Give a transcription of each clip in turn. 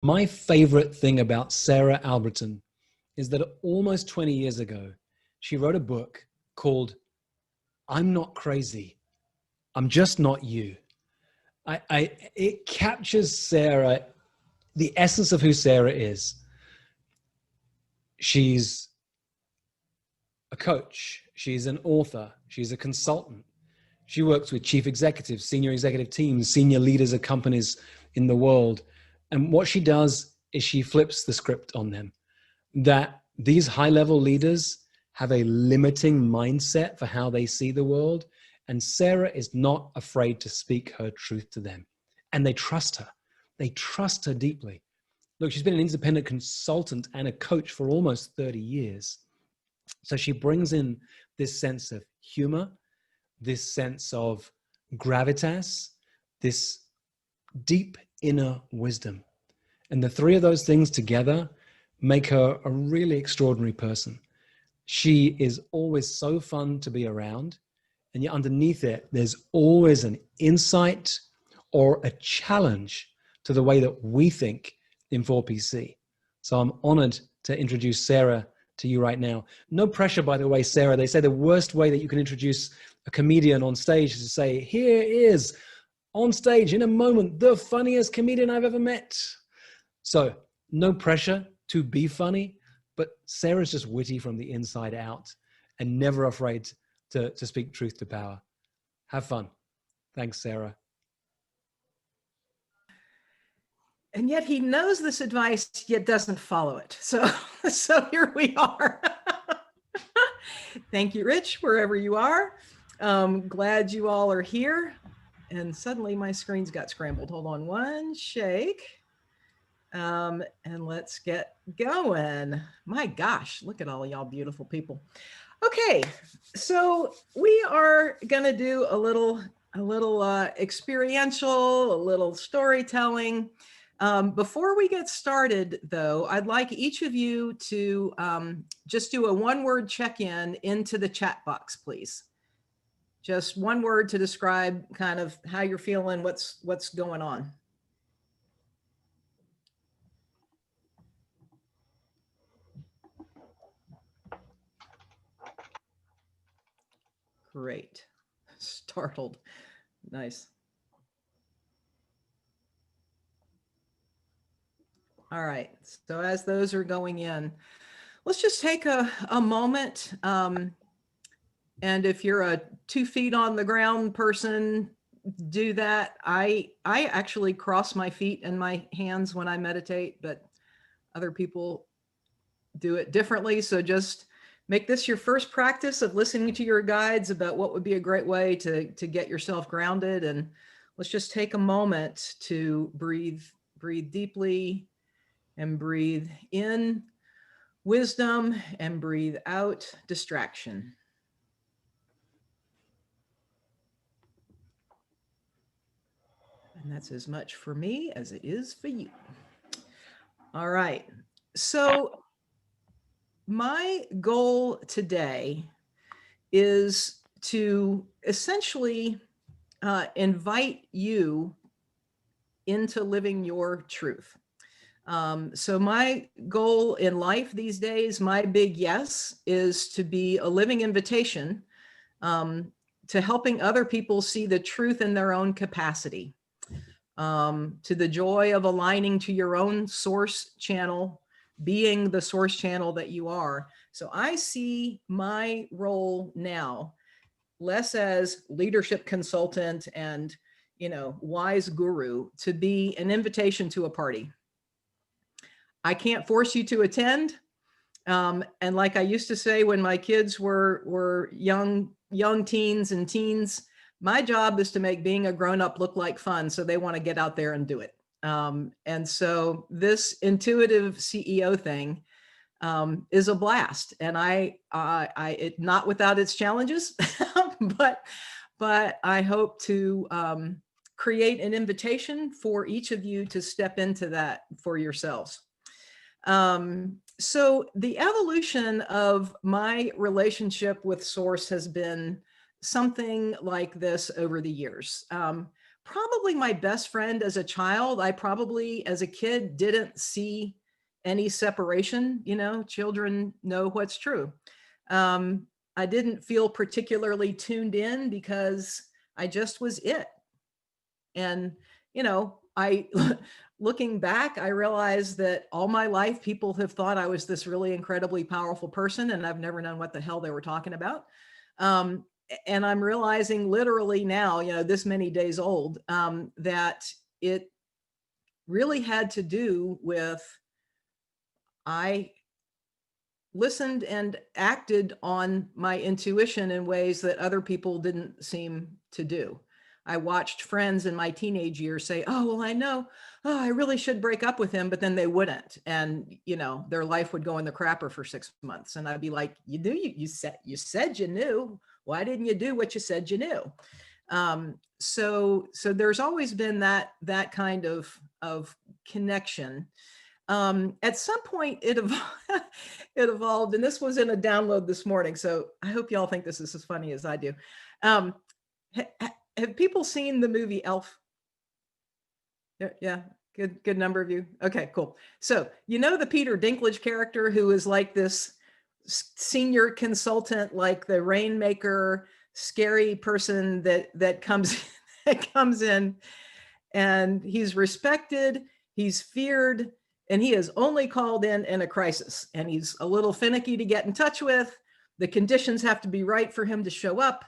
My favorite thing about Sarah Albritton is that almost 20 years ago, she wrote a book called I'm Not Crazy. I'm Just Not You. It captures Sarah, the essence of who Sarah is. She's a coach. She's an author. She's a consultant. She works with chief executives, senior executive teams, senior leaders of companies in the world. And what she does is she flips the script on them, that these high-level leaders have a limiting mindset for how they see the world. And Sarah is not afraid to speak her truth to them. And they trust her. They trust her deeply. Look, she's been an independent consultant and a coach for almost 30 years. So she brings in this sense of humor, this sense of gravitas, this deep inner wisdom. And the three of those things together make her a really extraordinary person. She is always so fun to be around. And yet underneath it, there's always an insight or a challenge to the way that we think in 4PC. So I'm honored to introduce Sarah to you right now. No pressure, by the way, Sarah. They say the worst way that you can introduce a comedian on stage is to say, here is, on stage in a moment, the funniest comedian I've ever met. So no pressure to be funny, but Sarah's just witty from the inside out and never afraid to speak truth to power. Have fun. Thanks, Sarah. And yet he knows this advice, yet doesn't follow it. So here we are. Thank you, Rich, wherever you are. Glad you all are here. And suddenly my screen's got scrambled. Hold on one shake. And let's get going. My gosh, look at all y'all beautiful people. Okay, so we are gonna do a little experiential, a little storytelling. Before we get started though, I'd like each of you to just do a one-word check-in into the chat box, please. Just one word to describe kind of how you're feeling, what's going on. Great. Startled. Nice. All right. So as those are going in, let's just take a moment. And if you're a 2 feet on the ground person, do that. I actually cross my feet and my hands when I meditate, but other people do it differently. So just make this your first practice of listening to your guides about what would be a great way to get yourself grounded. And let's just take a moment to breathe deeply and breathe in wisdom and breathe out distraction. And that's as much for me as it is for you. All right. So my goal today is to essentially invite you into living your truth. So my goal in life these days, my big yes, is to be a living invitation to helping other people see the truth in their own capacity, to the joy of aligning to your own source channel, being the source channel that you are. So I see my role now less as leadership consultant and, wise guru, to be an invitation to a party. I can't force you to attend. And like I used to say when my kids were young teens and teens, my job is to make being a grown-up look like fun. So they want to get out there and do it. And so this intuitive CEO thing is a blast, and it not without its challenges, but I hope to create an invitation for each of you to step into that for yourselves. So the evolution of my relationship with Source has been something like this over the years. probably my best friend as a child. I probably, as a kid, didn't see any separation. Children know what's true. I didn't feel particularly tuned in because I just was it. And, I, looking back, I realized that all my life, people have thought I was this really incredibly powerful person, and I've never known what the hell they were talking about. Um, and I'm realizing literally now, this many days old, that it really had to do with I listened and acted on my intuition in ways that other people didn't seem to do. I watched friends in my teenage years say, "Oh, well, I know, oh, I really should break up with him," but then they wouldn't. And, their life would go in the crapper for 6 months. And I'd be like, "You knew, you said you knew. Why didn't you do what you said you knew?" So there's always been that kind of connection. At some point it it evolved, and this was in a download this morning, so I hope y'all think this is as funny as I do. Um, have people seen the movie Elf? Yeah, good number of you. Okay, cool. So the Peter Dinklage character who is like this senior consultant, like the rainmaker, scary person that comes that comes in, and he's respected, he's feared, and he is only called in a crisis, and he's a little finicky to get in touch with. The conditions have to be right for him to show up.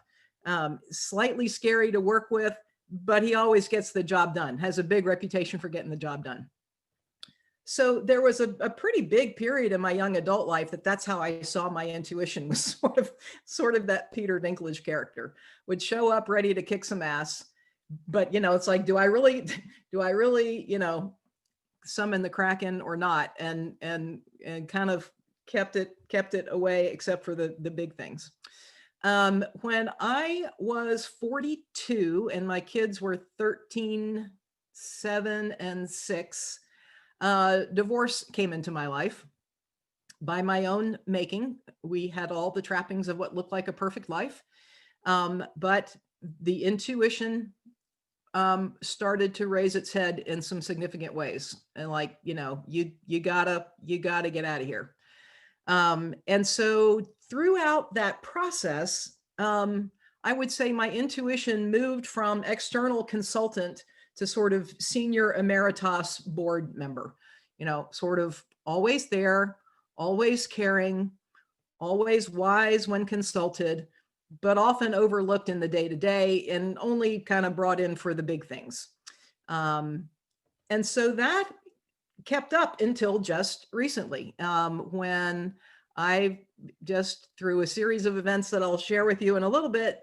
Slightly scary to work with, but he always gets the job done, has a big reputation for getting the job done. So there was a pretty big period in my young adult life that's how I saw my intuition, was sort of that Peter Dinklage character would show up ready to kick some ass. But it's like, do I really, summon the Kraken or not? And kind of kept it away, except for the big things. When I was 42 and my kids were 13, 7, and 6, divorce came into my life by my own making. We had all the trappings of what looked like a perfect life. But the intuition started to raise its head in some significant ways. And like, you gotta get out of here. And so throughout that process, I would say my intuition moved from external consultant to sort of senior emeritus board member, sort of always there, always caring, always wise when consulted, but often overlooked in the day-to-day and only kind of brought in for the big things. And so that kept up until just recently, when I just, through a series of events that I'll share with you in a little bit,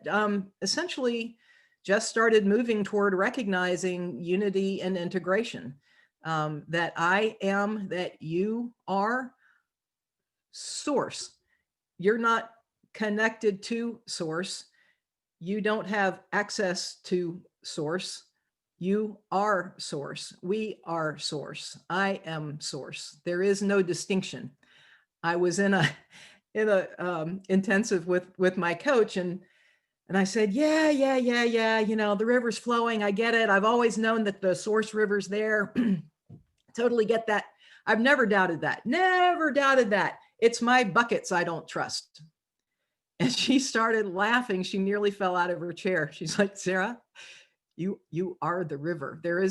essentially just started moving toward recognizing unity and integration, that I am, that you are source. You're not connected to source. You don't have access to source. You are source. We are source. I am source. There is no distinction. I was in a intensive with my coach, and I said, yeah, the river's flowing. I get it. I've always known that the source river's there. Totally get that. I've never doubted that. Never doubted that. It's my buckets I don't trust. And she started laughing. She nearly fell out of her chair. She's like, Sarah, you are the river. There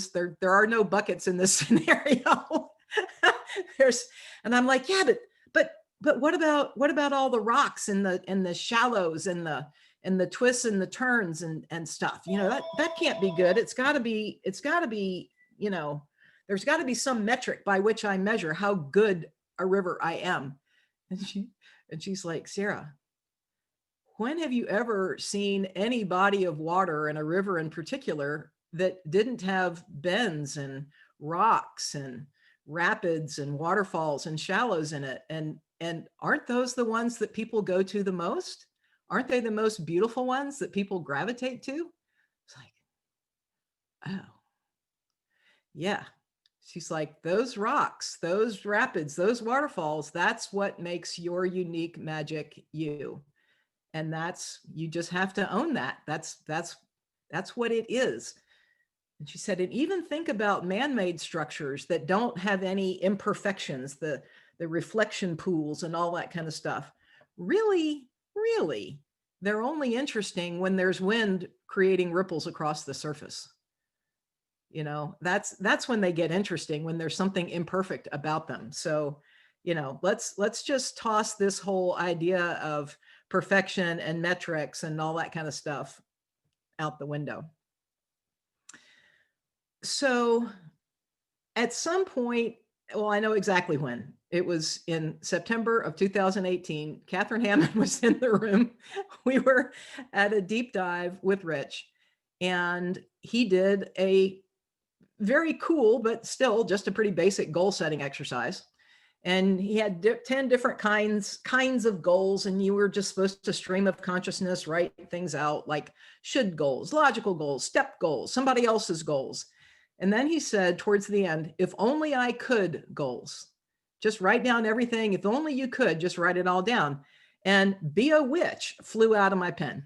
are no buckets in this scenario. And I'm like, yeah, but what about all the rocks and the shallows and the twists and the turns and stuff? That can't be good. It's got to be, there's got to be some metric by which I measure how good a river I am. And she's like, Sarah, when have you ever seen any body of water, and a river in particular, that didn't have bends and rocks and rapids and waterfalls and shallows in it? And aren't those the ones that people go to the most? Aren't they the most beautiful ones that people gravitate to? It's like, oh, yeah. She's like, those rocks, those rapids, those waterfalls, that's what makes your unique magic you. And you just have to own that. That's what it is. And she said, and even think about man-made structures that don't have any imperfections, the reflection pools and all that kind of stuff. Really, really, they're only interesting when there's wind creating ripples across the surface. You know, that's when they get interesting, when there's something imperfect about them. So, you know, let's just toss this whole idea of perfection and metrics and all that kind of stuff out the window. So at some point, well, I know exactly when. It was in September of 2018. Catherine Hammond was in the room. We were at a deep dive with Rich, and he did a very cool, but still just a pretty basic goal setting exercise. And he had 10 different kinds of goals, and you were just supposed to stream of consciousness, write things out like should goals, logical goals, step goals, somebody else's goals. And then he said towards the end, if only I could goals, just write down everything. If only you could just write it all down. And be a witch flew out of my pen.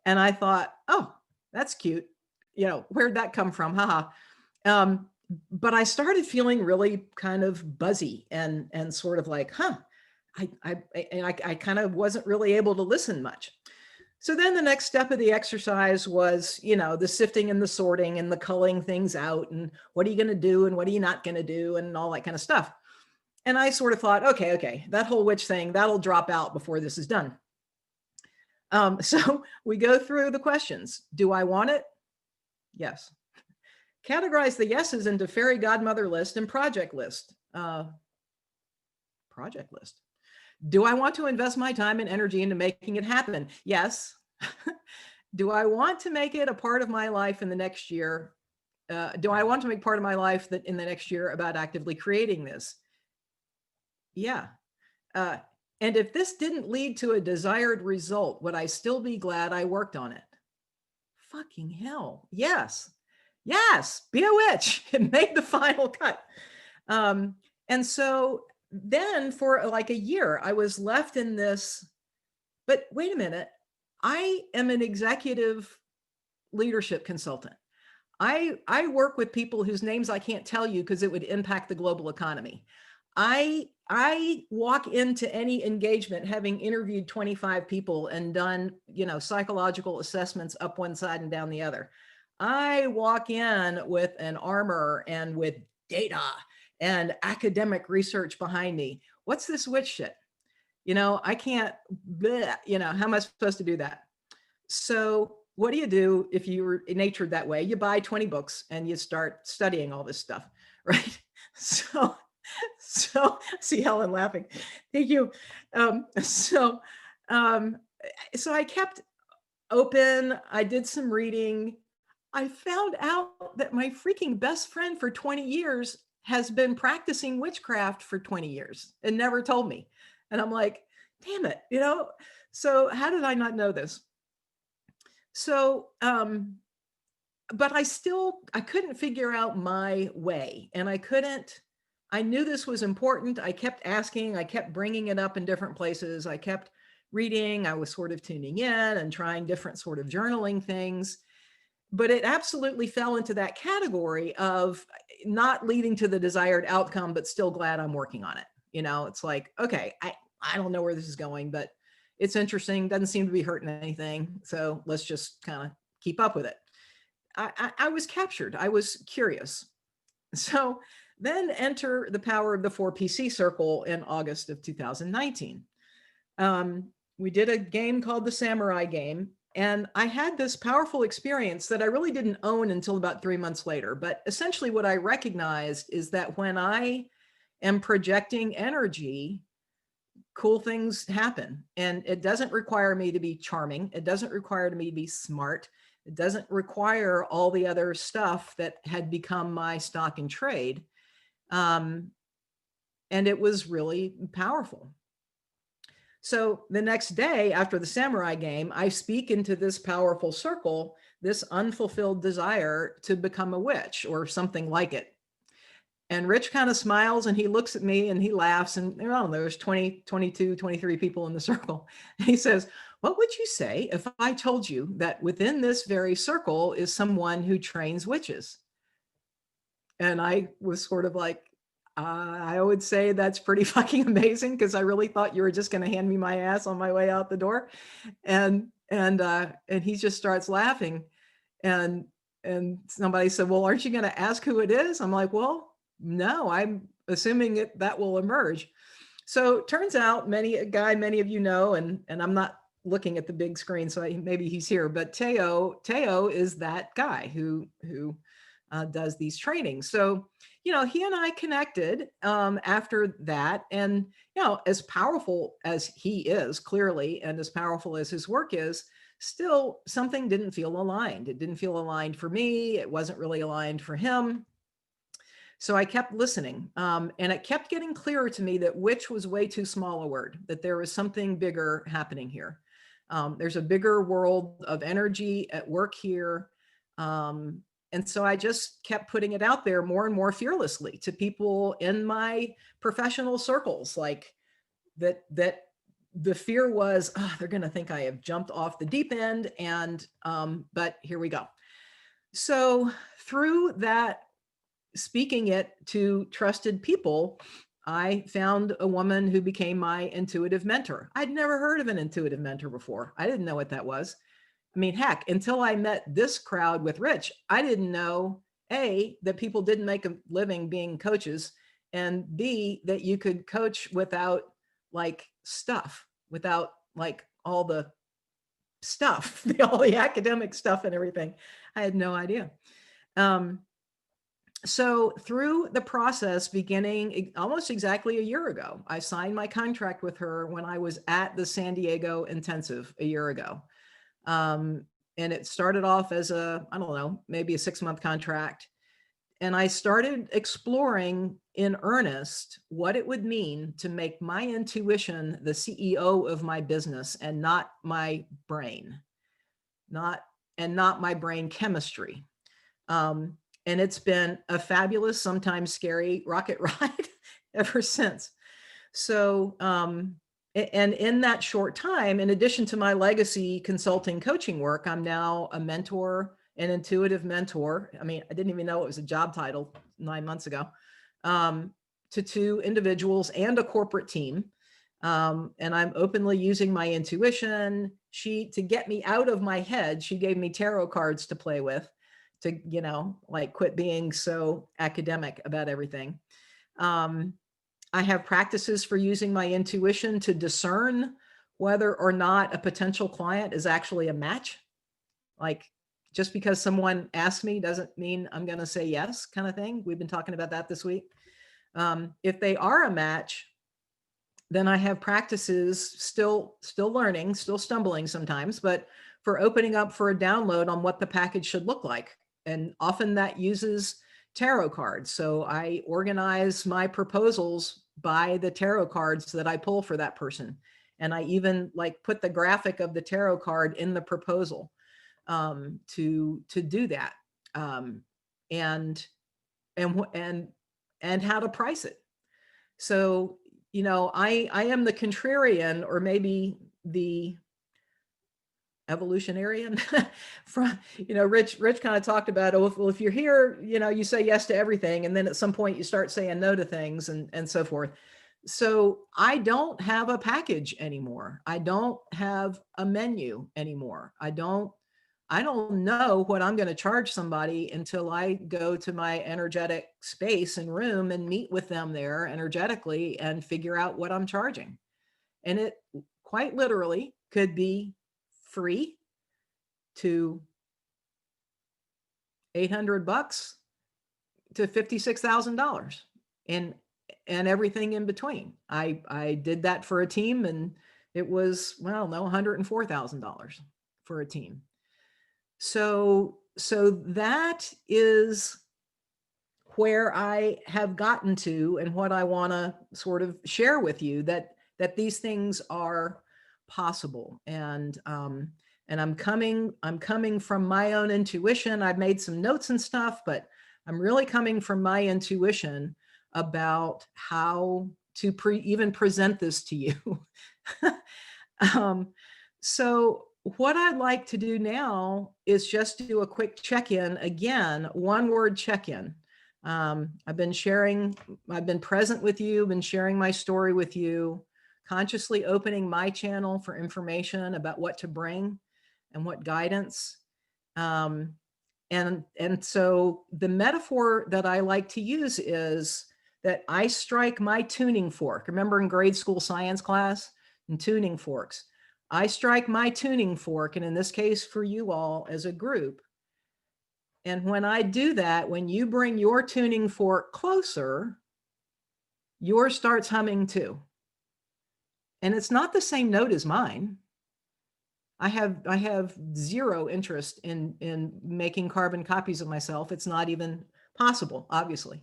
And I thought, oh, that's cute. You know, where'd that come from? Haha. But I started feeling really kind of buzzy and sort of like, I kind of wasn't really able to listen much. So then the next step of the exercise was, you know, the sifting and the sorting and the culling things out, and what are you going to do and what are you not going to do and all that kind of stuff. And I sort of thought, okay, that whole witch thing, that'll drop out before this is done. So we go through the questions. Do I want it? Yes. Categorize the yeses into fairy godmother list and project list. Project list. Do I want to invest my time and energy into making it happen? Yes. Do I want to make it a part of my life in the next year? Do I want to make part of my life that in the next year about actively creating this? Yeah. And if this didn't lead to a desired result, would I still be glad I worked on it? Fucking hell. Yes. Yes. Be a witch. It made the final cut. And so then for like a year, I was left in this, but wait a minute. I am an executive leadership consultant. I work with people whose names I can't tell you because it would impact the global economy. I walk into any engagement having interviewed 25 people and done, you know, psychological assessments up one side and down the other. I walk in with an armor and with data and academic research behind me. What's this witch shit? You know, I can't, bleh, you know, how am I supposed to do that? So what do you do if you're natured that way? You buy 20 books and you start studying all this stuff, right? So see Helen laughing. Thank you. So I kept open. I did some reading. I found out that my freaking best friend for 20 years has been practicing witchcraft for 20 years and never told me. And I'm like, damn it, you know? So how did I not know this? So, but I couldn't figure out my way, and I knew this was important. I kept asking, I kept bringing it up in different places. I kept reading, I was sort of tuning in and trying different sort of journaling things, but it absolutely fell into that category of not leading to the desired outcome, but still glad I'm working on it. You know, it's like, okay, I don't know where this is going, but it's interesting. Doesn't seem to be hurting anything. So let's just kind of keep up with it. I was captured. I was curious. So then enter the power of the 4PC circle in August of 2019. We did a game called the Samurai Game. And I had this powerful experience that I really didn't own until about 3 months later. But essentially what I recognized is that when I am projecting energy, cool things happen. And it doesn't require me to be charming. It doesn't require me to be smart. It doesn't require all the other stuff that had become my stock in trade. And it was really powerful. So the next day after the Samurai Game, I speak into this powerful circle, this unfulfilled desire to become a witch or something like it. And Rich kind of smiles and he looks at me and he laughs, and I don't know, there's 20, 22, 23 people in the circle. And he says, what would you say if I told you that within this very circle is someone who trains witches? And I was sort of like, I would say that's pretty fucking amazing, because I really thought you were just going to hand me my ass on my way out the door. And he just starts laughing. And somebody said, well, aren't you going to ask who it is? I'm like, well, no, I'm assuming that will emerge. So it turns out a guy many of you know, and I'm not looking at the big screen, so maybe he's here, but Teo is that guy who does these trainings. So, he and I connected after that. And, as powerful as he is, clearly, and as powerful as his work is, still something didn't feel aligned. It didn't feel aligned for me. It wasn't really aligned for him. So I kept listening, and it kept getting clearer to me that witch was way too small a word, that there was something bigger happening here. There's a bigger world of energy at work here. And so I just kept putting it out there more and more fearlessly to people in my professional circles, like that the fear was, oh, they're going to think I have jumped off the deep end. And, but here we go. So through that, speaking it to trusted people, I found a woman who became my intuitive mentor. I'd never heard of an intuitive mentor before. I didn't know what that was. I mean, heck, until I met this crowd with Rich, I didn't know, A, that people didn't make a living being coaches, and B, that you could coach without like stuff, without like all the stuff, all the academic stuff and everything. I had no idea. So through the process, beginning almost exactly a year ago, I signed my contract with her when I was at the San Diego intensive a year ago. And it started off as I don't know, maybe a 6-month contract. And I started exploring in earnest what it would mean to make my intuition the CEO of my business, and not my brain, not my brain chemistry. And it's been a fabulous, sometimes scary rocket ride ever since. So, and in that short time, in addition to my legacy consulting coaching work, I'm now a mentor, an intuitive mentor. I mean, I didn't even know it was a job title 9 months ago, to 2 individuals and a corporate team. And I'm openly using my intuition. To get me out of my head, she gave me tarot cards to play with, to, like quit being so academic about everything. I have practices for using my intuition to discern whether or not a potential client is actually a match. Like, just because someone asks me doesn't mean I'm going to say yes, kind of thing. We've been talking about that this week. If they are a match, then I have practices, still learning, still stumbling sometimes, but for opening up for a download on what the package should look like. And often that uses tarot cards. So I organize my proposals by the tarot cards that I pull for that person. And I even like put the graphic of the tarot card in the proposal, to do that. And how to price it. So, I am the contrarian, or maybe the evolutionarian from, Rich kind of talked about, well, if you're here, you say yes to everything. And then at some point you start saying no to things, and so forth. So I don't have a package anymore. I don't have a menu anymore. I don't know what I'm going to charge somebody until I go to my energetic space and room and meet with them there energetically and figure out what I'm charging. And it quite literally could be free to $800 to $56,000, and everything in between. I did that for a team, and it was, $104,000 for a team. So that is where I have gotten to, and what I want to sort of share with you, that these things are possible. And I'm coming from my own intuition. I've made some notes and stuff, but I'm really coming from my intuition about how to even present this to you. So what I'd like to do now is just do a quick check-in. Again, one word check-in. I've been present with you, been sharing my story with you, consciously opening my channel for information about what to bring and what guidance. And so the metaphor that I like to use is that I strike my tuning fork. Remember in grade school science class and tuning forks? I strike my tuning fork, and in this case for you all as a group. And when I do that, when you bring your tuning fork closer, yours starts humming too. And it's not the same note as mine. I have zero interest in making carbon copies of myself. It's not even possible, obviously.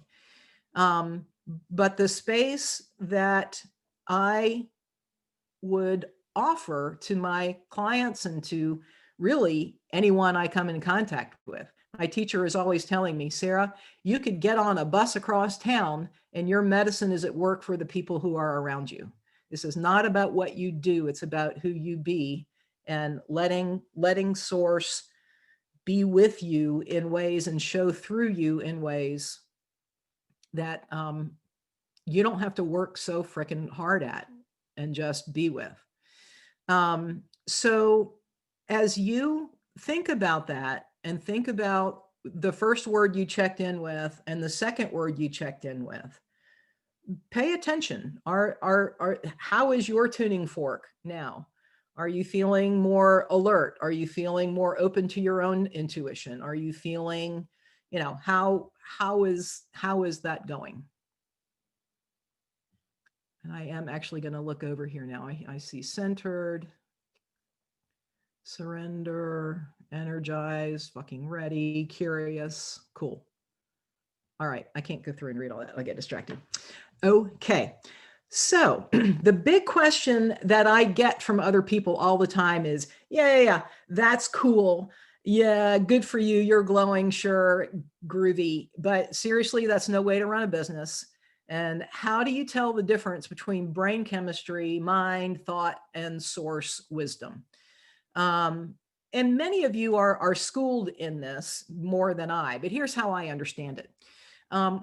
But the space that I would offer to my clients and to really anyone I come in contact with. My teacher is always telling me, Sarah, you could get on a bus across town and your medicine is at work for the people who are around you. This is not about what you do. It's about who you be, and letting source be with you in ways and show through you in ways that you don't have to work so freaking hard at, and just be with. So as you think about that and think about the first word you checked in with and the second word you checked in with, pay attention. How is your tuning fork now? Are you feeling more alert? Are you feeling more open to your own intuition? Are you feeling, how is that going? And I am actually going to look over here now. I see centered, surrender, energized, fucking ready, curious, cool. All right, I can't go through and read all that. I'll get distracted. Okay, so the big question that I get from other people all the time is, yeah, that's cool. Yeah, good for you. You're glowing, sure, groovy. But seriously, that's no way to run a business. And how do you tell the difference between brain chemistry, mind, thought, and source wisdom? And many of you are schooled in this more than I, but here's how I understand it.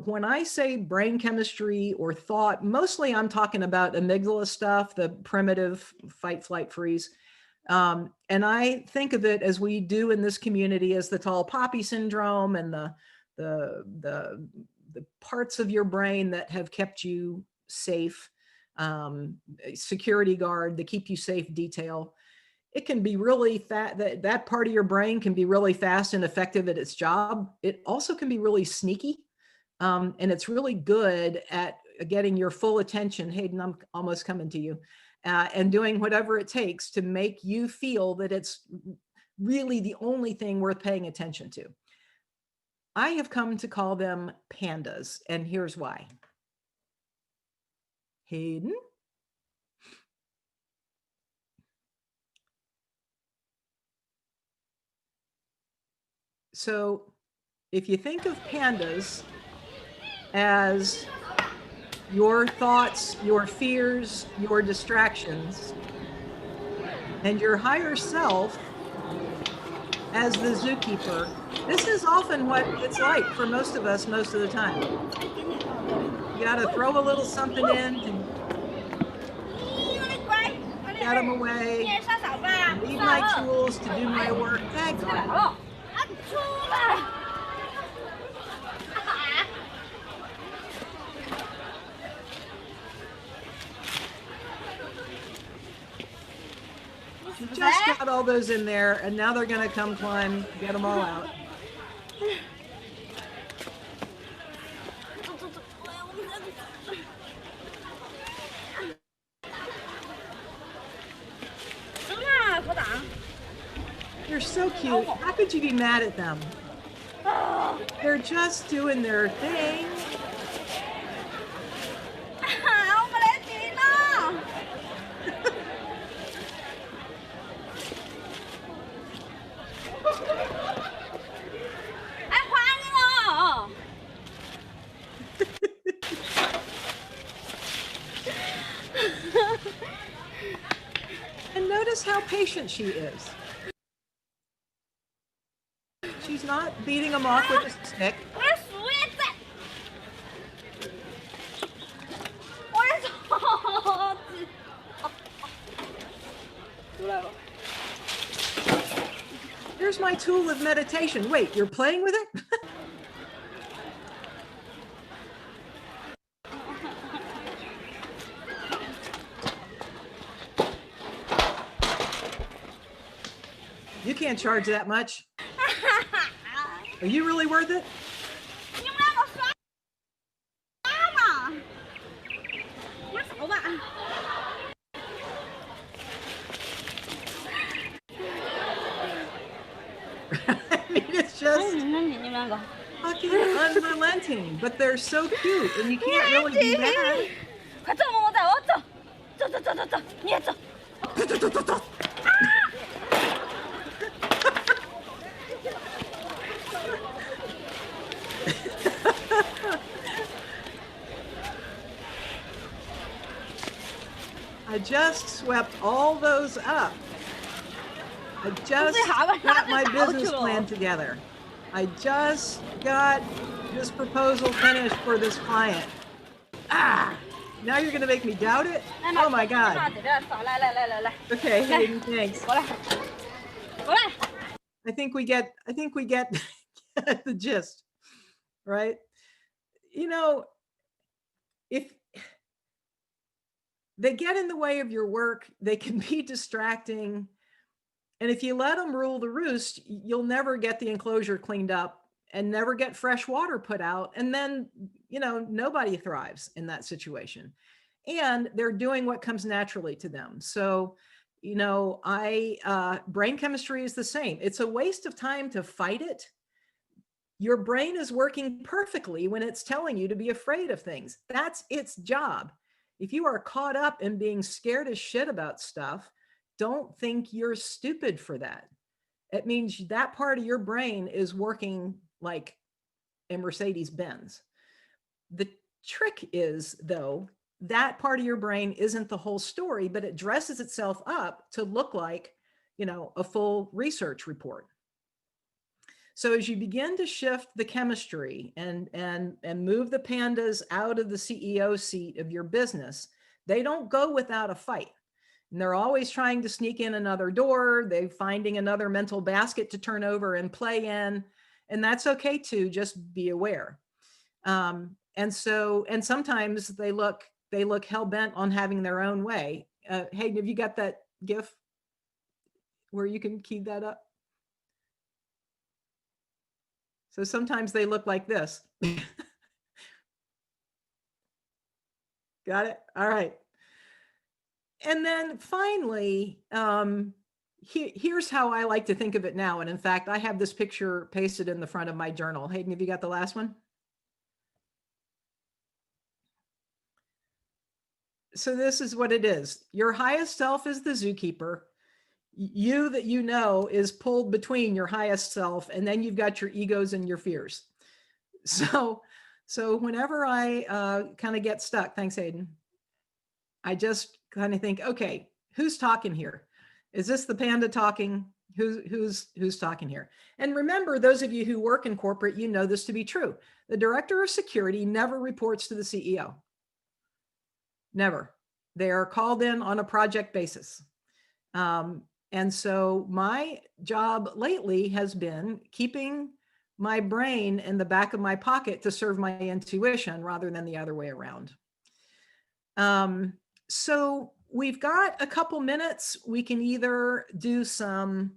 When I say brain chemistry or thought, mostly I'm talking about amygdala stuff, the primitive fight, flight, freeze. And I think of it as we do in this community as the tall poppy syndrome and the parts of your brain that have kept you safe, security guard, the keep you safe detail. It can be really fast. That part of your brain can be really fast and effective at its job. It also can be really sneaky. And it's really good at getting your full attention. Hayden, I'm almost coming to you. And doing whatever it takes to make you feel that it's really the only thing worth paying attention to. I have come to call them pandas, and here's why. Hayden? So if you think of pandas as your thoughts, your fears, your distractions, and your higher self as the zookeeper, this is often what it's like for most of us most of the time. You got to throw a little something in and get them away, leave my tools to do my work. Thank God. You just got all those in there, and now they're going to come climb, get them all out. They're so cute. How could you be mad at them? They're just doing their thing. Notice how patient she is. She's not beating him off with a stick. Here's my tool of meditation. Wait, you're playing with it? You can't charge that much. Are you really worth it? I mean, it's just fucking unrelenting, but they're so cute, and you can't really be mad. I just swept all those up. I just got my business plan together. I just got this proposal finished for this client. Now you're gonna make me doubt it? Oh my God. Okay, Hayden, thanks. I think we get the gist, right? You know, if they get in the way of your work, they can be distracting. And if you let them rule the roost, you'll never get the enclosure cleaned up and never get fresh water put out. And then, you know, nobody thrives in that situation. And they're doing what comes naturally to them. So, you know, brain chemistry is the same. It's a waste of time to fight it. Your brain is working perfectly when it's telling you to be afraid of things. That's its job. If you are caught up in being scared as shit about stuff, don't think you're stupid for that. It means that part of your brain is working like a Mercedes Benz. The trick is, though, that part of your brain isn't the whole story, but it dresses itself up to look like, you know, a full research report. So as you begin to shift the chemistry and move the pandas out of the CEO seat of your business, they don't go without a fight. And they're always trying to sneak in another door. They're finding another mental basket to turn over and play in. And that's okay too, just be aware. And sometimes they look hell-bent on having their own way. Hayden, have you got that GIF where you can key that up? So sometimes they look like this. Got it? All right. And then finally, here's how I like to think of it now. And in fact, I have this picture pasted in the front of my journal. Hayden, have you got the last one? So this is what it is. Your highest self is the zookeeper. You that you know is pulled between your highest self, and then you've got your egos and your fears. So whenever I kind of get stuck, thanks, Hayden, I just kind of think, okay, who's talking here? Is this the panda talking? Who's talking here? And remember, those of you who work in corporate, you know this to be true. The director of security never reports to the CEO. Never. They are called in on a project basis. And so my job lately has been keeping my brain in the back of my pocket to serve my intuition rather than the other way around. So we've got a couple minutes. We can either do some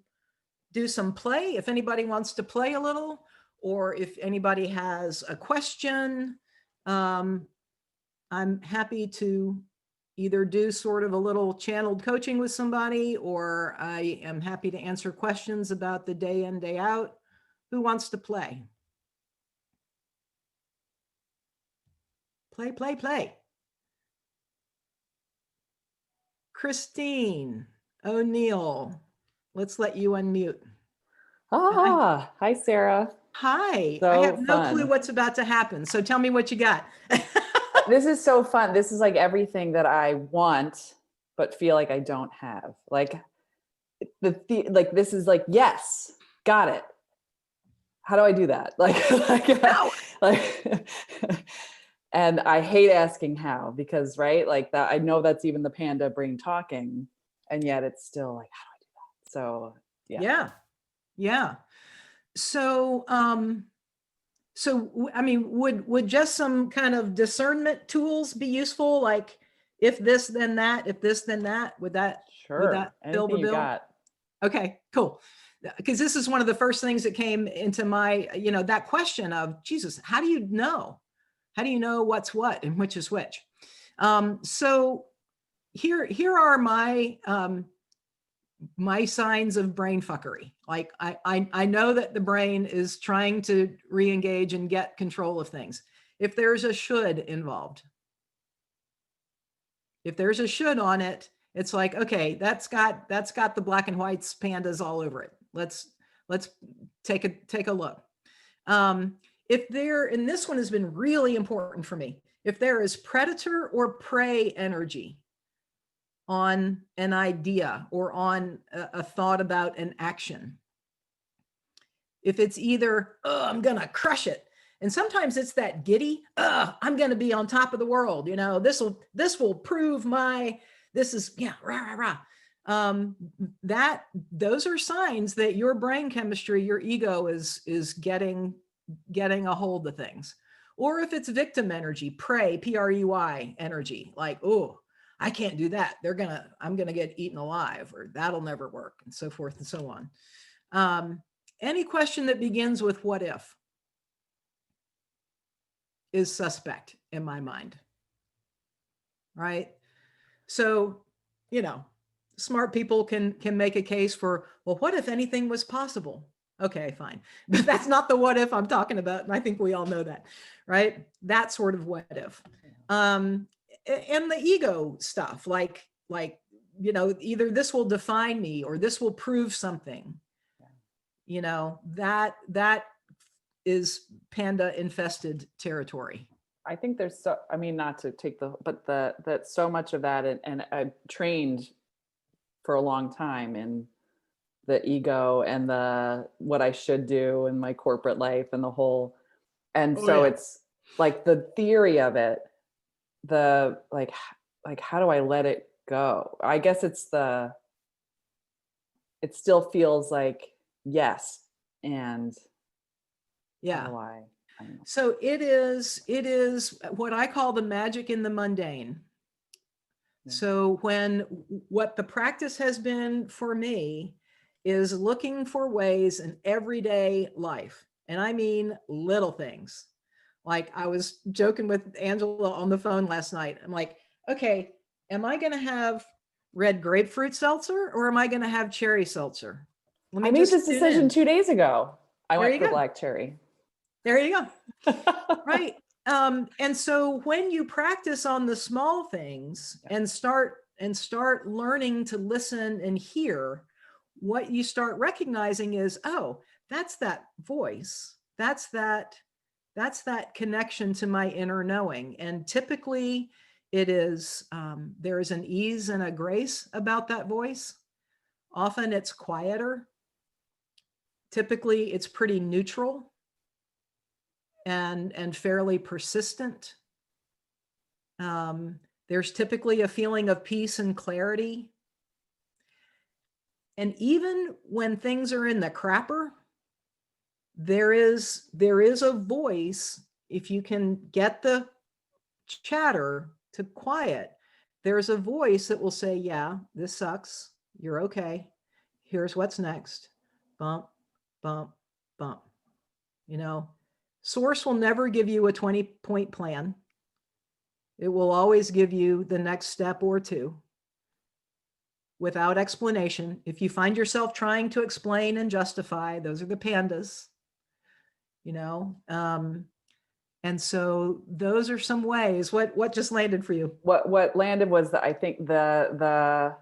play if anybody wants to play a little, or if anybody has a question, I'm happy to either do sort of a little channeled coaching with somebody, or I am happy to answer questions about the day in, day out. Who wants to play? Play, play, play. Christine O'Neill, let's let you unmute. Hi, Sarah. Hi, So I have no fun. clue what's about to happen. So tell me what you got. This is so fun. This is like everything that I want, but feel like I don't have. Like like, this is like, yes, got it. How do I do that? Like, and I hate asking how, because, right, like that, I know that's even the panda brain talking, and yet it's still like, how do I do that? So Yeah. So, I mean, would just some kind of discernment tools be useful? Like, if this, then that, if this, then that, would that sure, fill the anything you bill? got. Okay, cool. Because this is one of the first things that came into my, that question of, Jesus, how do you know? How do you know what's what and which is which? So here are my my signs of brain fuckery. Like I know that the brain is trying to re-engage and get control of things. If there's a should involved, if there's a should on it, it's like, okay, that's got the black and whites pandas all over it. Let's take a look. If there, and this one has been really important for me, if there is predator or prey energy on an idea or on a thought about an action, if it's either, oh, I'm gonna crush it, and sometimes it's that giddy, I'm gonna be on top of the world, this will prove this is, yeah, rah, rah, rah. Those are signs that your brain chemistry, your ego is getting a hold of things. Or if it's victim energy, prey, P-R-E-Y energy, like, oh, I can't do that. I'm gonna get eaten alive, or that'll never work, and so forth and so on. Any question that begins with what if is suspect in my mind, right? So, smart people can make a case for, well, what if anything was possible? Okay, fine. But that's not the what if I'm talking about. And I think we all know that, right? That sort of what if. And the ego stuff, like, either this will define me or this will prove something. That is panda infested territory. I think there's not to take that so much of that, and I've trained for a long time in the ego and the what I should do in my corporate life and the whole, and it's like the theory of it, the like how do I let it go? I guess it still feels like yes, and yeah. how do I don't know. So it is what I call the magic in the mundane. Yeah. So what the practice has been for me is looking for ways in everyday life. And I mean little things. Like, I was joking with Angela on the phone last night. I'm like, okay, am I going to have red grapefruit seltzer or am I going to have cherry seltzer? I made this decision 2 days ago. I went for black cherry. There you go. Right. And so when you practice on the small things and start learning to listen and hear, what you start recognizing is, oh, that's that voice. That's that connection to my inner knowing. And typically it is, there is an ease and a grace about that voice. Often it's quieter. Typically it's pretty neutral and fairly persistent. There's typically a feeling of peace and clarity. And even when things are in the crapper, there is a voice. If you can get the chatter to quiet, there's a voice that will say, yeah, this sucks. You're okay. Here's what's next. Bump, bump, bump. Source will never give you a 20-point plan. It will always give you the next step or two without explanation. If you find yourself trying to explain and justify, those are the pandas, and so those are some ways. What just landed for you? What landed was that I think I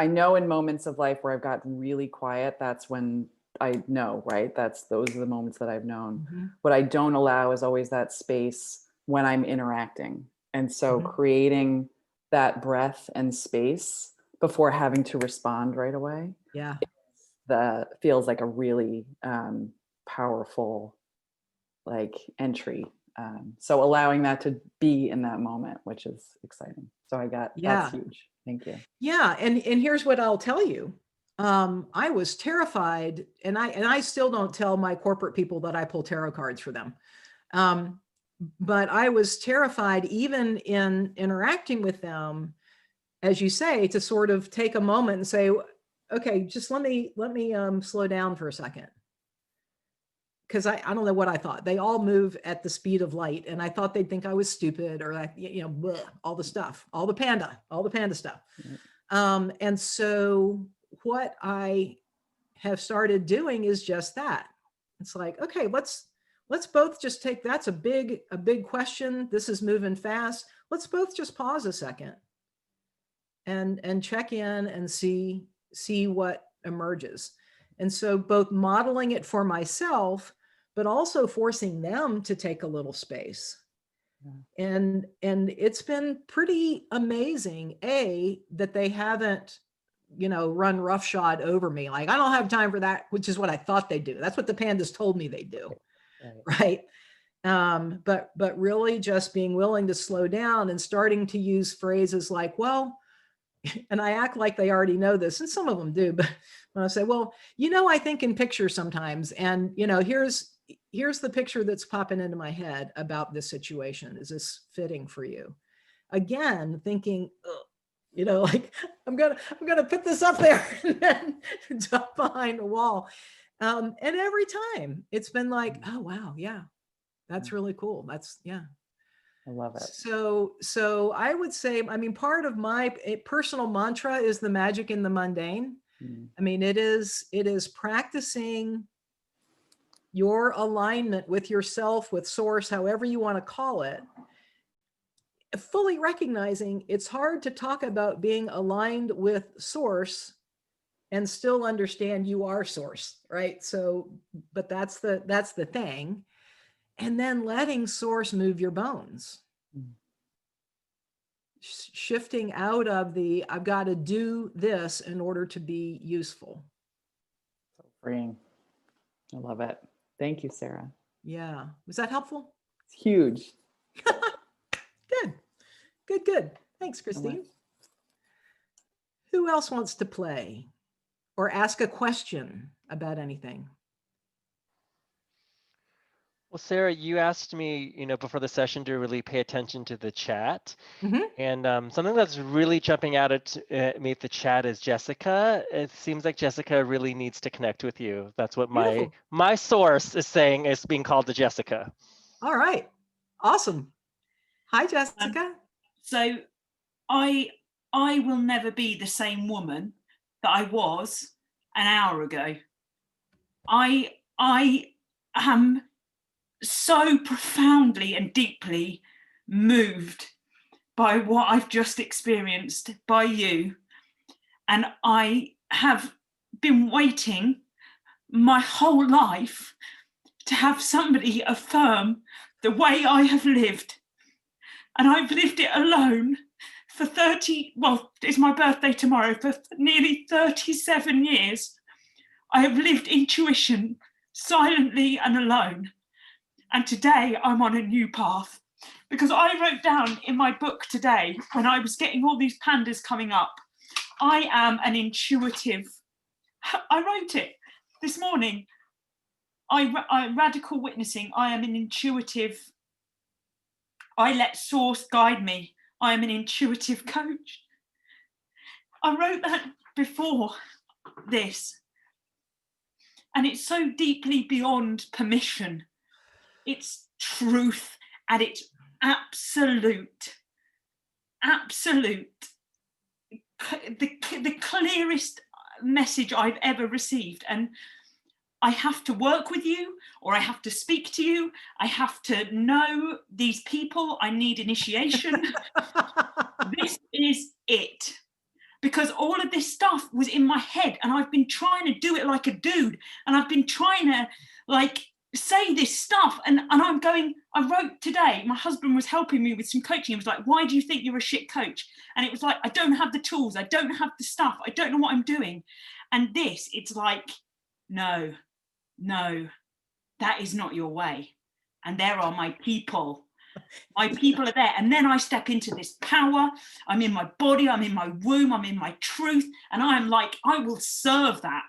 know in moments of life where I've gotten really quiet, that's when I know, right? Those are the moments that I've known. Mm-hmm. What I don't allow is always that space when I'm interacting. And so creating that breath and space before having to respond right away. Yeah. Feels like a really powerful like entry. So allowing that to be in that moment, which is exciting. So that's huge. Thank you. Yeah. And here's what I'll tell you. I was terrified, and I still don't tell my corporate people that I pull tarot cards for them. But I was terrified, even in interacting with them, as you say, to sort of take a moment and say, okay, just let me slow down for a second. Because I don't know what I thought. They all move at the speed of light, and I thought they'd think I was stupid, or bleh, all the stuff, all the panda stuff. Mm-hmm. And so what I have started doing is just that. It's like, okay, let's both just take, that's a big question. This is moving fast. Let's both just pause a second and check in and see what emerges. And so both modeling it for myself, but also forcing them to take a little space. Yeah. And it's been pretty amazing, that they haven't, run roughshod over me. Like, I don't have time for that, which is what I thought they'd do. That's what the pandas told me they'd do. Right. But really just being willing to slow down and starting to use phrases like, well, and I act like they already know this, and some of them do, but when I say, well, I think in pictures sometimes, and here's the picture that's popping into my head about this situation. Is this fitting for you? Again, thinking, like I'm gonna put this up there and then duck behind a wall. And every time it's been like, oh wow, yeah, that's really cool. I love it. So I would say, part of my personal mantra is the magic in the mundane. Mm. It is practicing your alignment with yourself, with source, however you want to call it, fully recognizing it's hard to talk about being aligned with source and still understand you are source, right? So, but that's the thing. And then letting source move your bones. Shifting out of I've got to do this in order to be useful. So freeing. I love it. Thank you, Sarah. Yeah. Was that helpful? It's huge. Good. Thanks, Christine. Who else wants to play or ask a question about anything? Well, Sarah, you asked me, before the session to really pay attention to the chat. Mm-hmm. And something that's really jumping out at me at the chat is Jessica. It seems like Jessica really needs to connect with you. That's what my source is saying, is being called to Jessica. All right. Awesome. Hi, Jessica. So I will never be the same woman that I was an hour ago. I am so profoundly and deeply moved by what I've just experienced by you. And I have been waiting my whole life to have somebody affirm the way I have lived. And I've lived it alone for it's my birthday tomorrow, for nearly 37 years. I have lived intuition silently and alone. And today I'm on a new path, because I wrote down in my book today, when I was getting all these pandas coming up, I am an intuitive. I wrote it this morning. I radical witnessing. I am an intuitive. I let source guide me. I am an intuitive coach. I wrote that before this. And it's so deeply beyond permission. It's truth at its absolute, the clearest message I've ever received. And I have to work with you, or I have to speak to you. I have to know these people. I need initiation. This is it. Because all of this stuff was in my head, and I've been trying to do it like a dude. And I've been trying to say this stuff. And I'm going, I wrote today, my husband was helping me with some coaching. He was like, why do you think you're a shit coach? And it was like, I don't have the tools. I don't have the stuff. I don't know what I'm doing. And this, it's like, no, that is not your way. And there are my people. My people are there. And then I step into this power. I'm in my body. I'm in my womb. I'm in my truth. And I'm like, I will serve that.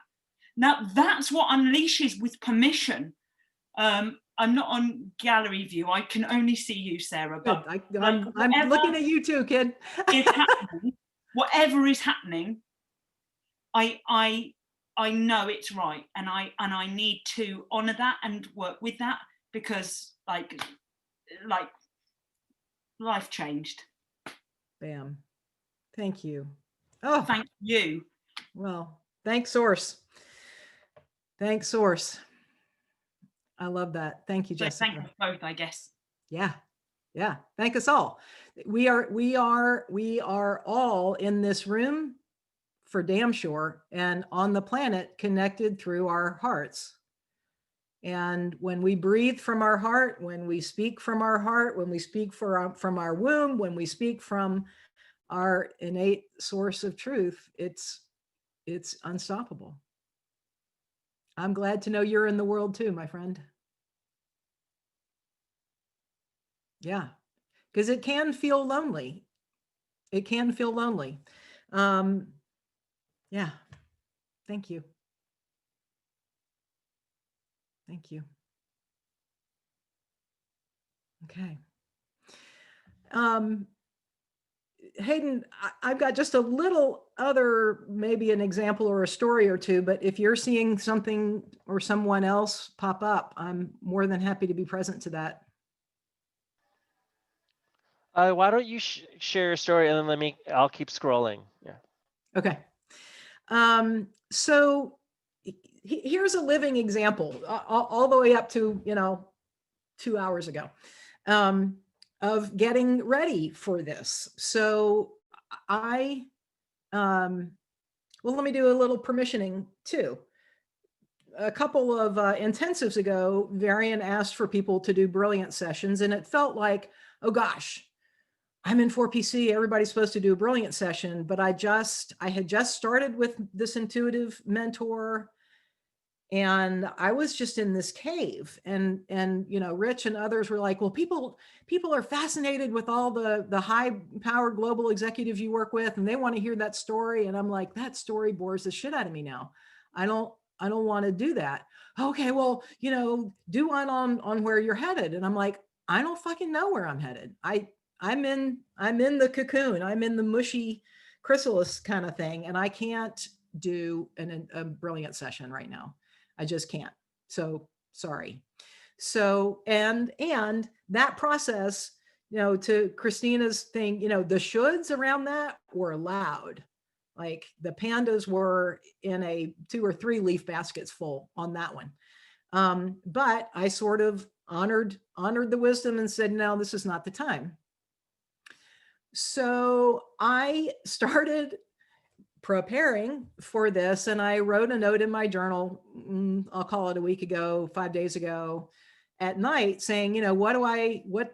Now, that's what unleashes with permission. I'm not on gallery view. I can only see you, Sarah. But I'm looking at you too, kid. is happening, whatever is happening, I know it's right, and I need to honor that and work with that, because like life changed. Bam. Thank you. Oh, thank you. Well, thanks, Source. Thanks, Source. I love that. Thank you, Jessica. Thank us both, I guess. Yeah. Thank us all. We are all in this room, for damn sure, and on the planet, connected through our hearts. And when we breathe from our heart, when we speak from our heart, when we speak from our womb, when we speak from our innate source of truth, it's unstoppable. I'm glad to know you're in the world too, my friend. Yeah, because it can feel lonely. It can feel lonely. Yeah, thank you. Thank you. Okay. Hayden, I've got just a little other, maybe an example or a story or two, but if you're seeing something or someone else pop up, I'm more than happy to be present to that. Why don't you share your story, and then I'll keep scrolling. Yeah. Okay. So here's a living example, all the way up to, 2 hours ago, of getting ready for this. So well, let me do a little permissioning too. A couple of intensives ago, Varian asked for people to do Brilliance sessions, and it felt like, oh gosh, I'm in 4PC, everybody's supposed to do a Brilliance session, but I had just started with this intuitive mentor, and I was just in this cave, and Rich and others were like, well, people are fascinated with all the high powered global executives you work with, and they want to hear that story. And I'm like, that story bores the shit out of me now. I don't want to do that. Okay, well, do one on where you're headed. And I'm like, I don't fucking know where I'm headed. I'm in the cocoon. I'm in the mushy chrysalis kind of thing. And I can't do a Brilliant session right now. I just can't. So sorry. So, and that process, to Christina's thing, the shoulds around that were loud. Like the pandas were in a 2 or 3 leaf baskets full on that one. But I sort of honored the wisdom and said, no, this is not the time. So I started preparing for this, and I wrote a note in my journal, I'll call it a week ago, 5 days ago, at night, saying, what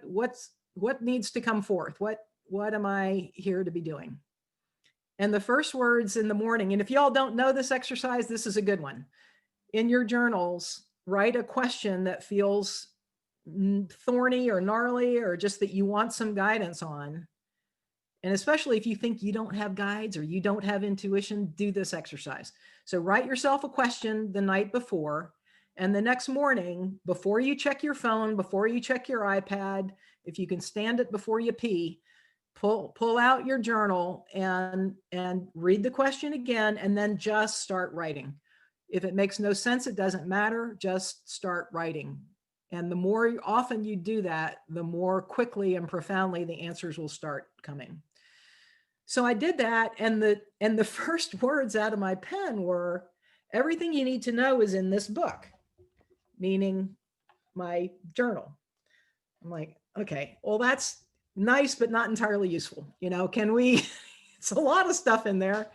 needs to come forth? What am I here to be doing? And the first words in the morning, and if y'all don't know this exercise, this is a good one. In your journals, write a question that feels thorny or gnarly, or just that you want some guidance on. And especially if you think you don't have guides or you don't have intuition, do this exercise. So write yourself a question the night before, and the next morning, before you check your phone, before you check your iPad, if you can stand it before you pee, pull out your journal and read the question again, and then just start writing. If it makes no sense, it doesn't matter, just start writing. And the more often you do that, the more quickly and profoundly the answers will start coming. So I did that, and the first words out of my pen were, everything you need to know is in this book, meaning my journal. I'm like, okay, well, that's nice, but not entirely useful. Can we, it's a lot of stuff in there.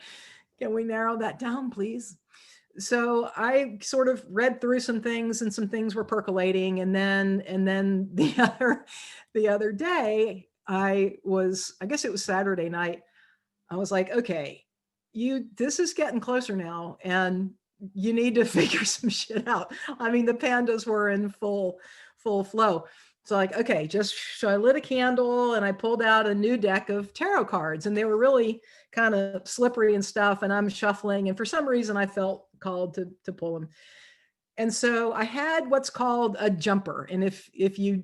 Can we narrow that down, please? So I sort of read through some things, and some things were percolating. And then the other day, I guess it was Saturday night, I was like, okay, this is getting closer now, and you need to figure some shit out. I mean, the pandas were in full flow. So like, okay, so I lit a candle and I pulled out a new deck of tarot cards, and they were really kind of slippery and stuff. And I'm shuffling, and for some reason I felt called to pull them. And so I had what's called a jumper. And if you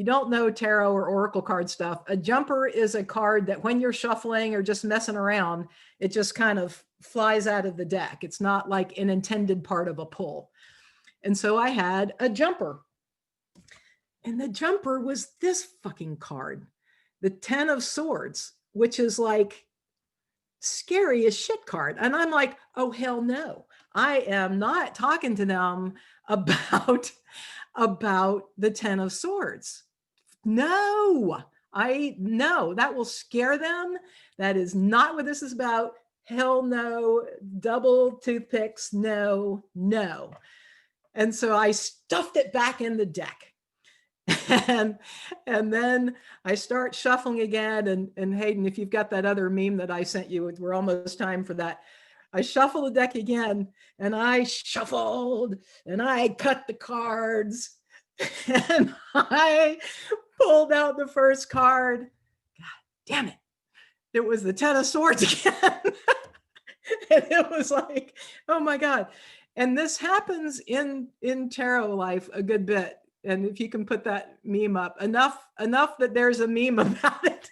don't know tarot or oracle card stuff, a jumper is a card that when you're shuffling or just messing around, it just kind of flies out of the deck. It's not like an intended part of a pull. And so I had a jumper. And the jumper was this fucking card, the 10 of Swords, which is like scary as shit card. And I'm like, oh, hell no. I am not talking to them about the 10 of Swords. No, that will scare them. That is not what this is about. Hell no, double toothpicks, no. And so I stuffed it back in the deck. And then I start shuffling again. And Hayden, if you've got that other meme that I sent you, we're almost time for that. I shuffle the deck again, and I shuffled, and I cut the cards, and I pulled out the first card. God damn it. It was the 10 of Swords again. And it was like, oh my God. And this happens in tarot life a good bit. And if you can put that meme up, enough that there's a meme about it.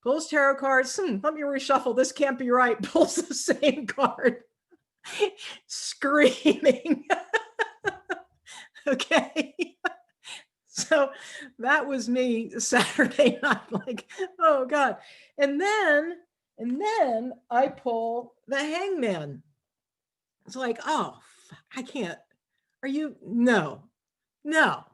Pulls tarot cards. Let me reshuffle. This can't be right. Pulls the same card. Screaming. Okay. So that was me Saturday night. Like, oh God. And then I pull the Hangman. It's like, oh, I can't. Are you? No. Now,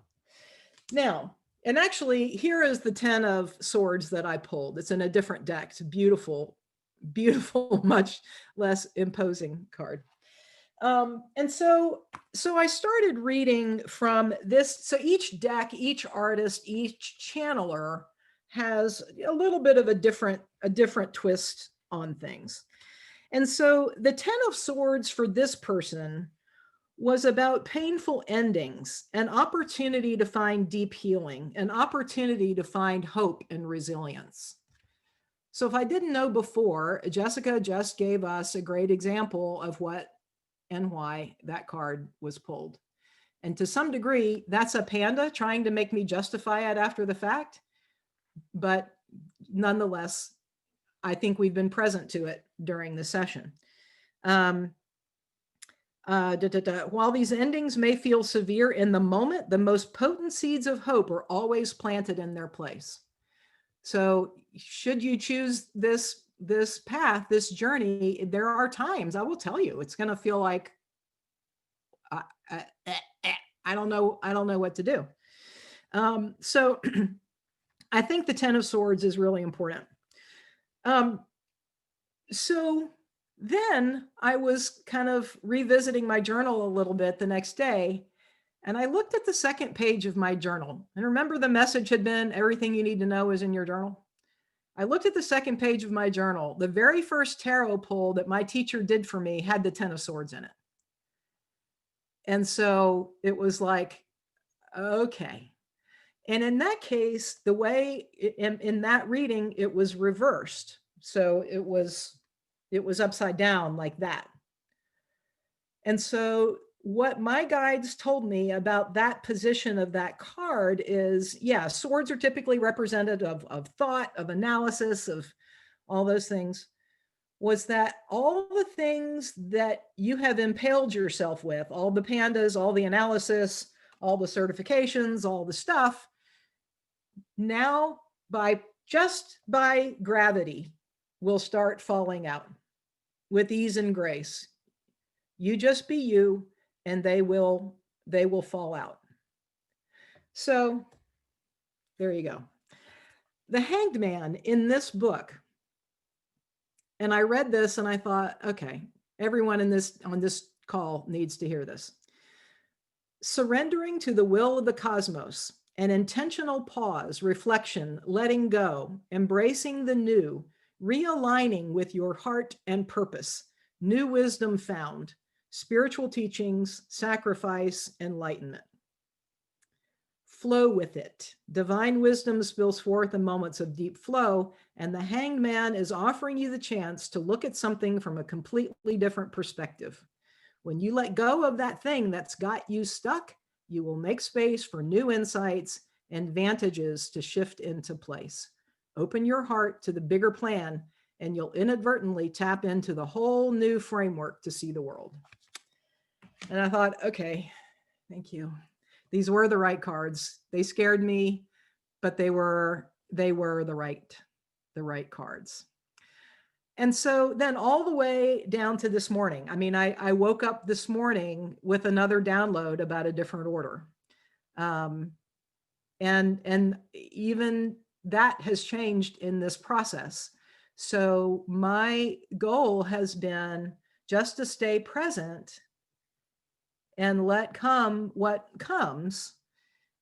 and actually, here is the 10 of Swords that I pulled. It's in a different deck. It's a beautiful, much less imposing card. And so I started reading from this. So each deck, each artist, each channeler has a little bit of a different twist on things. And so the 10 of Swords for this person was about painful endings, an opportunity to find deep healing, an opportunity to find hope and resilience. So if I didn't know before, Jessica just gave us a great example of what and why that card was pulled. And to some degree, that's a panda trying to make me justify it after the fact. But nonetheless, I think we've been present to it during the session. While these endings may feel severe in the moment, the most potent seeds of hope are always planted in their place. So should you choose this path, this journey, there are times, I will tell you, it's going to feel like, I don't know what to do. So I think the 10 of Swords is really important. So then I was kind of revisiting my journal a little bit the next day, and I looked at the second page of my journal. And remember, the message had been everything you need to know is in your journal. I looked at the second page of my journal. The very first tarot pull that my teacher did for me had the 10 of Swords in it. And so it was like, okay. And in that case, the way in that reading, it was reversed. So it was upside down like that. And so what my guides told me about that position of that card is, yeah, swords are typically representative of thought, of analysis, of all those things, was that all the things that you have impaled yourself with, all the pandas, all the analysis, all the certifications, all the stuff, now by gravity will start falling out with ease and grace. You just be you, and they will fall out. So there you go. The Hanged Man in this book, and I read this and I thought, okay, Everyone on this call needs to hear this. Surrendering to the will of the cosmos, an intentional pause, reflection, letting go, embracing the new, realigning with your heart and purpose, new wisdom found, spiritual teachings, sacrifice, enlightenment. Flow with it. Divine wisdom spills forth in moments of deep flow, and the hanged man is offering you the chance to look at something from a completely different perspective. When you let go of that thing that's got you stuck, you will make space for new insights and vantages to shift into place. Open your heart to the bigger plan, and you'll inadvertently tap into the whole new framework to see the world. And I thought, okay, thank you. These were the right cards. They scared me, but they were the right cards. And so then all the way down to this morning, I mean, I woke up this morning with another download about a different order. And even that has changed in this process. So my goal has been just to stay present and let come what comes,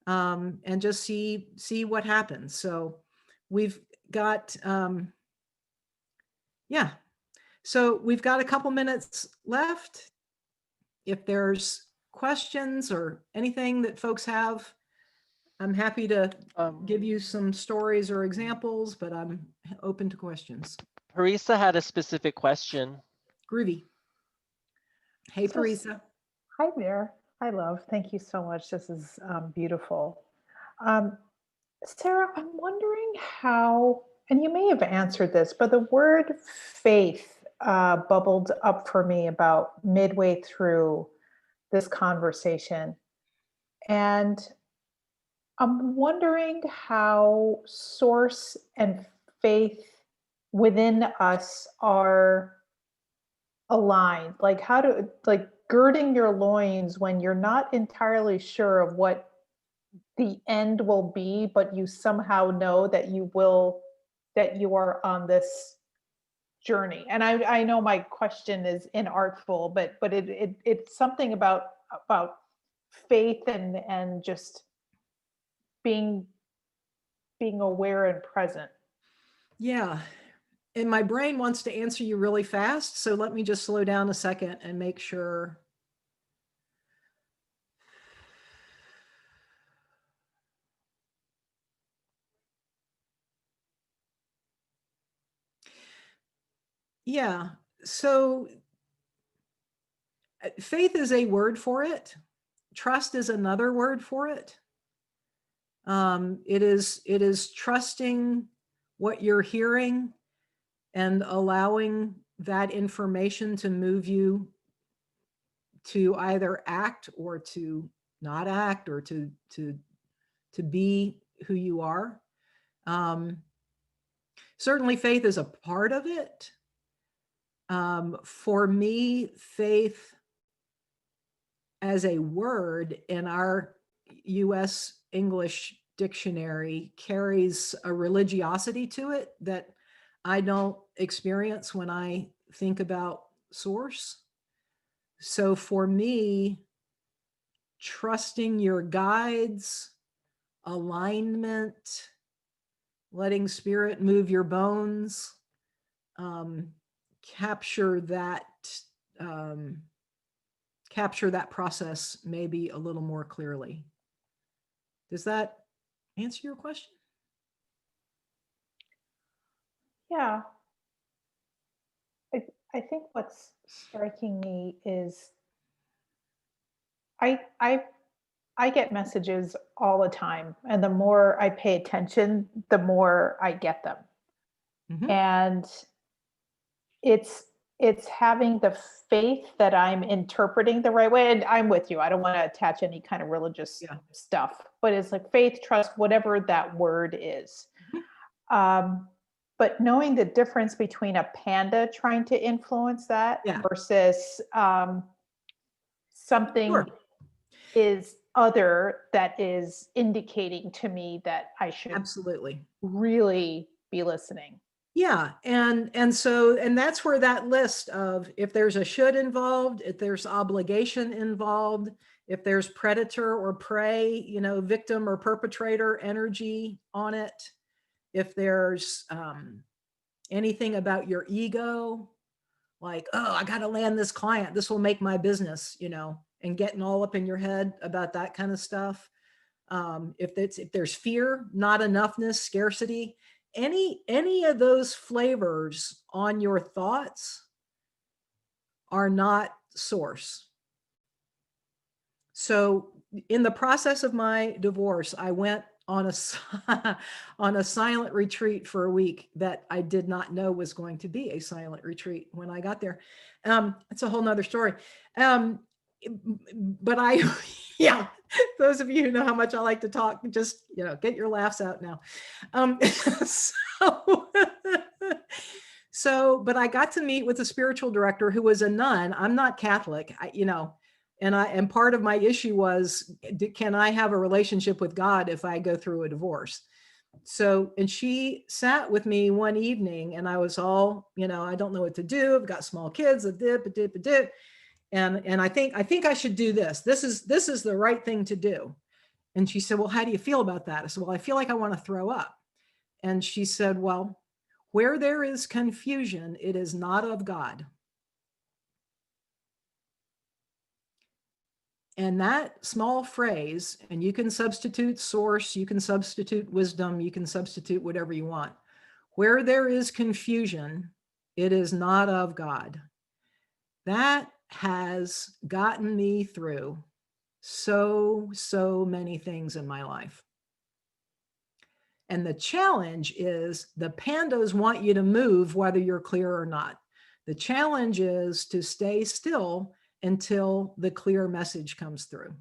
and just see what happens. So we've got, so we've got a couple minutes left. If there's questions or anything that folks have, I'm happy to give you some stories or examples, but I'm open to questions. Parisa had a specific question. Groovy. Hey, Parisa. Hi there. Hi, love. Thank you so much. This is beautiful. Sarah, I'm wondering how, and you may have answered this, but the word faith bubbled up for me about midway through this conversation. And I'm wondering how source and faith within us are aligned. Like how to, like girding your loins when you're not entirely sure of what the end will be, but you somehow know that you are on this journey. And I know my question is inartful, but it's something about faith and just being aware and present. Yeah. And my brain wants to answer you really fast. So let me just slow down a second and make sure. Yeah. So faith is a word for it. Trust is another word for it. It is trusting what you're hearing and allowing that information to move you to either act or to not act, or to be who you are. Certainly faith is a part of it. For me, faith as a word in our US English dictionary carries a religiosity to it that I don't experience when I think about source. So for me, trusting your guides, alignment, letting spirit move your bones, capture that process maybe a little more clearly. Does that answer your question? Yeah. I think what's striking me is I get messages all the time, and the more I pay attention, the more I get them. Mm-hmm. And it's having the faith that I'm interpreting the right way. And I'm with you. I don't want to attach any kind of religious stuff, but it's like faith, trust, whatever that word is. Mm-hmm. But knowing the difference between a panda trying to influence that versus something is other that is indicating to me that I should absolutely really be listening. Yeah, and that's where that list of, if there's a should involved, if there's obligation involved, if there's predator or prey, you know, victim or perpetrator energy on it, if there's anything about your ego, like, oh, I got to land this client, this will make my business, you know, and getting all up in your head about that kind of stuff. If there's fear, not enoughness, scarcity, any of those flavors on your thoughts are not source. So in the process of my divorce, I went on a silent retreat for a week that I did not know was going to be a silent retreat when I got there. It's a whole nother story. But yeah, those of you who know how much I like to talk, just, you know, get your laughs out now. But I got to meet with a spiritual director who was a nun. I'm not Catholic, and part of my issue was, can I have a relationship with God if I go through a divorce? So, and she sat with me one evening, and I was all, you know, I don't know what to do. I've got small kids, and I think I should do this. This is the right thing to do. And she said, well, how do you feel about that? I said, well, I feel like I want to throw up. And she said, well, where there is confusion, it is not of God. And that small phrase, and you can substitute source, you can substitute wisdom, you can substitute whatever you want. Where there is confusion, it is not of God. That has gotten me through so many things in my life. And the challenge is, the pandas want you to move whether you're clear or not. The challenge is to stay still until the clear message comes through.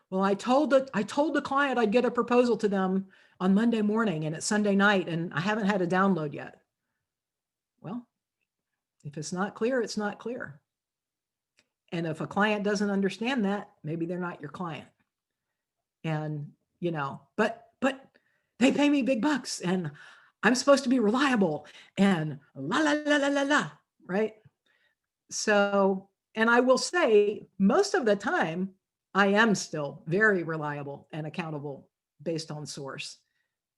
Well, I told the client I'd get a proposal to them on Monday morning, and it's Sunday night, and I haven't had a download yet. Well, if it's not clear, it's not clear. And if a client doesn't understand that, maybe they're not your client. And, you know, but they pay me big bucks, and I'm supposed to be reliable, and la, la, la, la, la, la, right? So, and I will say, most of the time, I am still very reliable and accountable based on source,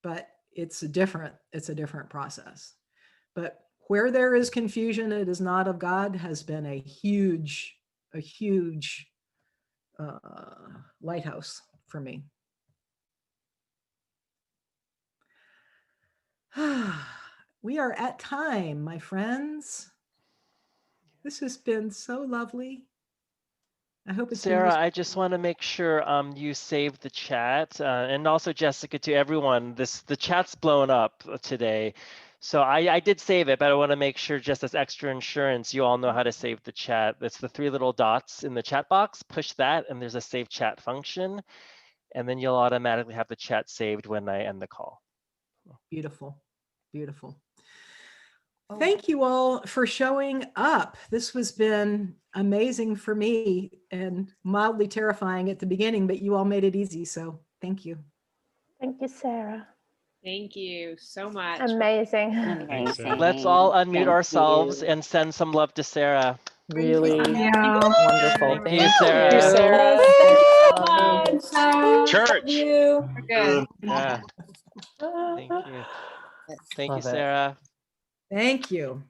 but it's a different process. But where there is confusion, it is not of God, has been a huge lighthouse for me. We are at time, my friends. This has been so lovely. I hope it's Sarah, I just want to make sure you saved the chat, and also Jessica, to everyone. The chat's blown up today, so I did save it, but I want to make sure, just as extra insurance, you all know how to save the chat. It's the 3 little dots in the chat box. Push that, and there's a save chat function, and then you'll automatically have the chat saved when I end the call. Beautiful, beautiful. Thank you all for showing up. This has been amazing for me and mildly terrifying at the beginning, but you all made it easy. So thank you. Thank you, Sarah. Thank you so much. Amazing. Amazing. Let's all unmute Thank ourselves you. and send some love to Sarah. Really Yeah. wonderful. Thank you, Sarah. Sarah. Thank you so much. Church. We're good. Yeah. Thank you. Thank you, Love it. Sarah. Thank you.